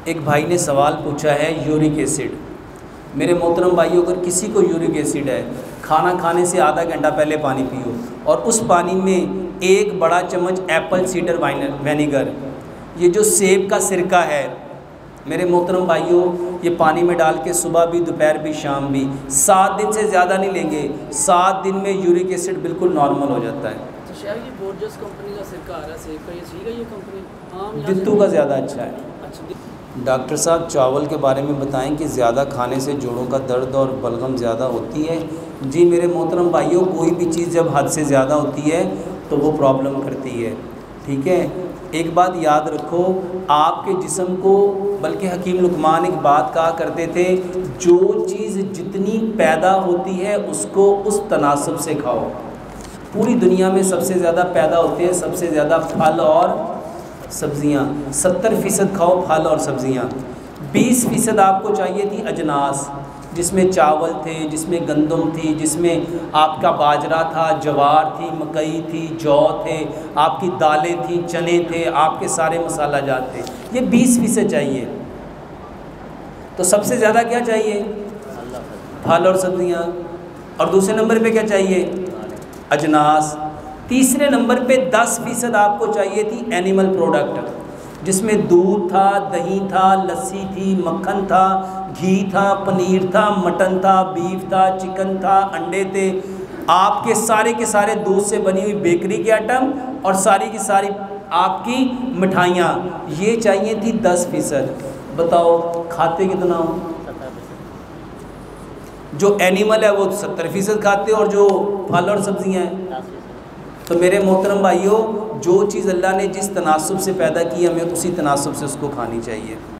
ایک بھائی نے سوال پوچھا ہے یورک ایسڈ۔ میرے محترم بھائیو، اگر کسی کو یورک ایسڈ ہے، کھانا کھانے سے آدھا گھنٹہ پہلے پانی پیو اور اس پانی میں ایک بڑا چمچ ایپل سیڈر وینیگر، یہ جو سیب کا سرکہ ہے، میرے محترم بھائیو، یہ پانی میں ڈال کے صبح بھی، دوپہر بھی، شام بھی 7 دن سے زیادہ نہیں لیں گے، 7 دن میں یورک ایسڈ بالکل نارمل ہو جاتا ہے۔ یہ بورجس کمپنی کا سرکہ آ رہا ہے سیب کا، یہ ٹھیک ہے؟ یہ کمپنی جتو کا زیادہ اچھا ہے۔ ڈاکٹر صاحب چاول کے بارے میں بتائیں کہ زیادہ کھانے سے جوڑوں کا درد اور بلغم زیادہ ہوتی ہے؟ جی میرے محترم بھائیوں، کوئی بھی چیز جب حد سے زیادہ ہوتی ہے تو وہ پرابلم کرتی ہے، ٹھیک ہے؟ ایک بات یاد رکھو، آپ کے جسم کو، بلکہ حکیم لقمان ایک بات کہا کرتے تھے، جو چیز جتنی پیدا ہوتی ہے اس کو اس تناسب سے کھاؤ۔ پوری دنیا میں سب سے زیادہ پیدا ہوتے ہیں سب سے زیادہ پھل اور سبزیاں، 70% کھاؤ پھل اور سبزیاں۔ 20% آپ کو چاہیے تھی اجناس، جس میں چاول تھے، جس میں گندم تھی، جس میں آپ کا باجرہ تھا، جوار تھی، مکئی تھی، جو تھے، آپ کی دالیں تھیں، چنے تھے، آپ کے سارے مسالہ جات تھے، یہ 20% چاہیے۔ تو سب سے زیادہ کیا چاہیے؟ پھل اور سبزیاں۔ اور دوسرے نمبر پہ کیا چاہیے؟ اجناس۔ تیسرے نمبر پہ 10% آپ کو چاہیے تھی اینیمل پروڈکٹ، جس میں دودھ تھا، دہی تھا، لسی تھی، مکھن تھا، گھی تھا، پنیر تھا، مٹن تھا، بیف تھا، چکن تھا، انڈے تھے، آپ کے سارے دودھ سے بنی ہوئی بیکری کے آئٹم اور ساری کی ساری آپ کی مٹھائیاں، یہ چاہیے تھی 10%۔ بتاؤ کھاتے کتنا ہو؟ جو اینیمل ہے وہ 70% کھاتے اور جو پھل اور سبزیاں ہیں۔ تو میرے محترم بھائیوں، جو چیز اللہ نے جس تناسب سے پیدا کی، ہمیں اسی تناسب سے اس کو کھانی چاہیے۔